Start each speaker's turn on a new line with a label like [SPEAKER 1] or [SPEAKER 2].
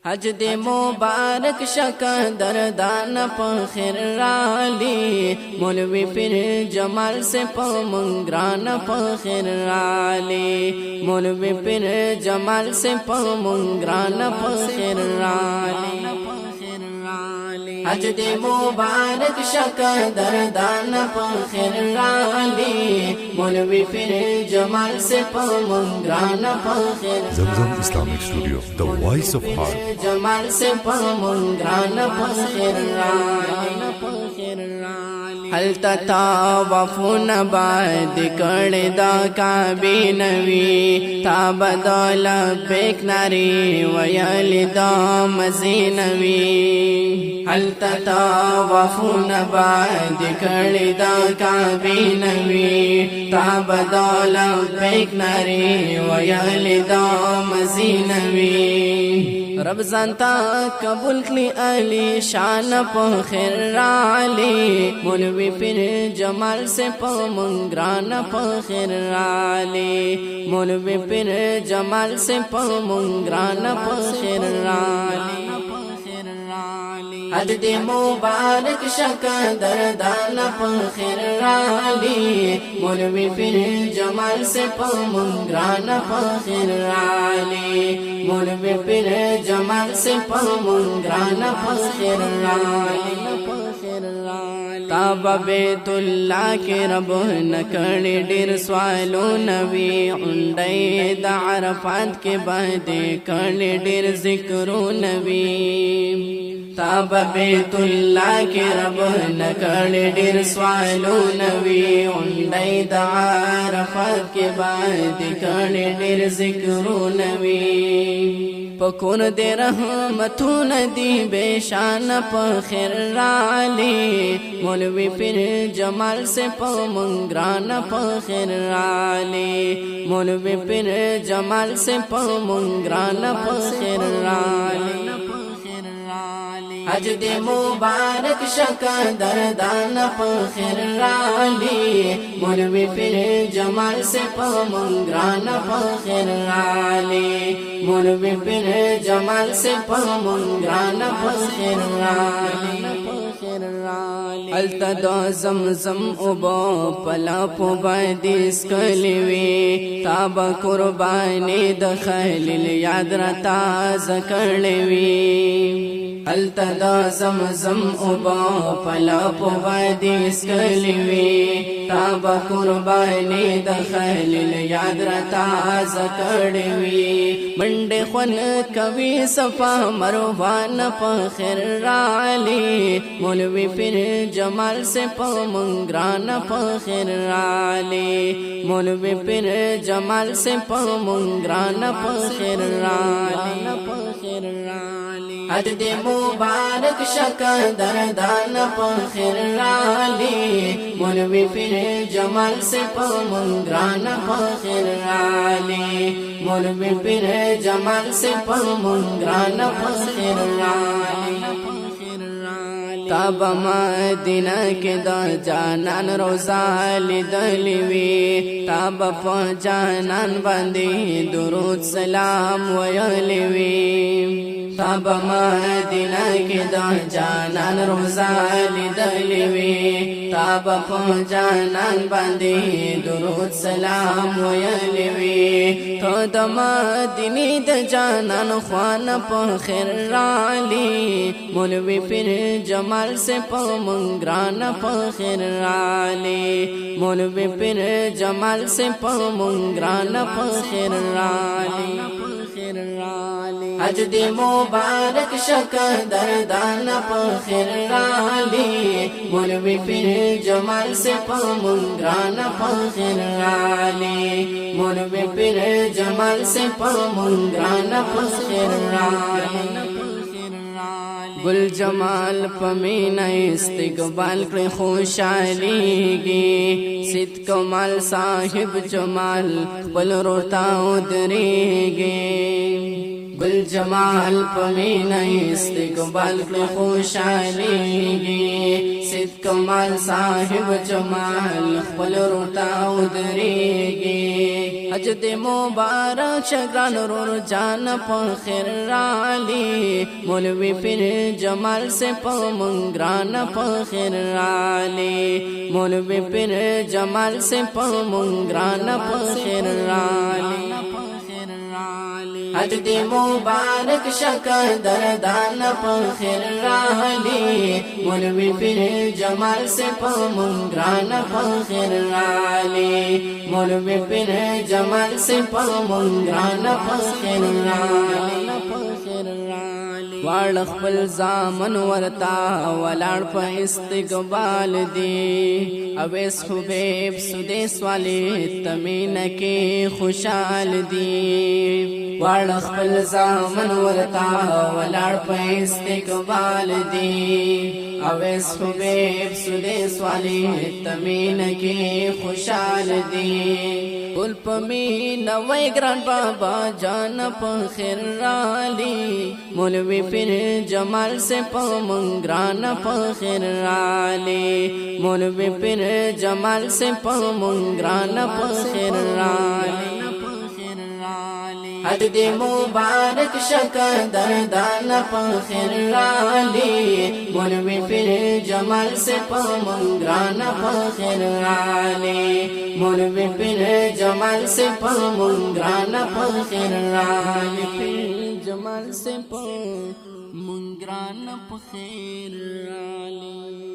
[SPEAKER 1] حج دې مبارک شکه دردان په خیر رالی مولوی پیر جمال سے په منګران په خیر رالی مولوی پیر جمال سے په منګران په خیر رالی حج دې مبارک شکه دردان په خیر رالی مولوی پیر جمال سے په منګران په خیر
[SPEAKER 2] زمزم Islamic Studio, the voice of heart.
[SPEAKER 1] جمال سے په منګران په خیر رالی هل تطوفون بعد کړه دا کعبه نوی تا بدل بیک ناری ویل دا مزینوی هل تطوفون بعد کړه دا کعبه نوی تا بدل بیک ناری ویل دا مزینوی رب زانتا قبول کلی علی شان په خیر رالی مولوی پیر جمال سے په منګران په خیر رالی مولوی پیر جمال سے په منګران په خیر رالی حج دې مبارک شکه دردان په خیر رالی مولوی پیر جمال سے په منګران په خیر رالی مولوی پیر جمال سے په منګران په خیر رالی تاب بیت الله کې رب نکړې ډېر سوالو نبی اونډې د عرفات کې باندې کړې ډېر ذکرو نبی تاب بیت الله کې رب نکړې ډېر سوالو نبی اونډې د عرفات کې باندې کړې ډېر ذکرو نبی پکون دے رحمتون دی بیشان په خیر رالی مولوی پیر جمال سے په منګران په خیر رالی مولوی پیر جمال سے په منګران په خیر رالی حج دې مبارک شکه دردان په خیر رالی مولوی پیر جمال سے په منګران په خیر رالی مولوی پیر جمال سے په منګران په خیر رالی التا د زمزم اوبو پلا په باندې سکلی وی تاب قربانی د خلیل یاد را تازه کړلی وی التا د زمزم اوبو پلا په باندې سکلی وی تاب قربانی د خلیل یاد را تازه کړلی وی منډه خون کوي صفا مروان په خیر رالی مولوی پیر جمال سے په منګران په خیر رالی مولوی پیر جمال سے په منګران په خیر رالی حج دې مبارک شکه دردان په خیر رالی مولوی پیر جمال سے په منګران په خیر رالی مولوی پیر جمال سے په منګران په خیر رالی تاب مدینہ کې د جانان روزا لیدلې وی تاب په جانان باندې درود سلام ویلې وی تاب مدینہ کې د جانان روزا لیدلې وی تاب په جانان باندې درود سلام ویلې وی ته د مدینې د جانان خوان په خیر رالی مولوی پیر جمال سے په منګران په خیر رالی مولوی پیر جمال سے په منګران په خیر رالی حج دې مبارک شکه دردان په خیر رالی مولوی پیر جمال سے په منګران په خیر رالی مولوی پیر جمال سے په منګران په خیر رالی گل جمال پمین استقبال کر خوشحالیگی ست کمال صاحب جمال بل روتا ادریگی گل جمال پمینه استقبال کړو خوشاليږي سید کمال صاحب جمال خپل روټا ودرېږي حج دې مبارک شګران رور جان په خیر رالی مولوی پیر جمال سے په منګران په خیر رالی مولوی پیر جمال سے په منګران په خیر رالی حج دې مبارک شکر دردان په خیر رالی مولوی پیر جمال سے په منګران په خیر رالی مولوی پیر جمال سے په منګران په خیر رالی واړ خپل زامن ورتا ولاړ په استقبال دی اویس حبیب سدیس والی تمین کې خوشحال دی واړ خپل زامن ورتا ولاړ په استقبال دی اویس حبیب سدیس والی تمین کې خوشحال دی ګل پمین وای ګران بابا جان په خیر رالی مولوی پیر جمال سے په منګران په خیر رالی مولوی پیر جمال سے په منګران په خیر رالی حج دې مبارک شکر دردان په خیر رالی مولوی پیر جمال سے په منګران په خیر رالی مولوی پیر جمال سے په منګران په خیر رالی پیر جمال سے په منګران په خیر رالی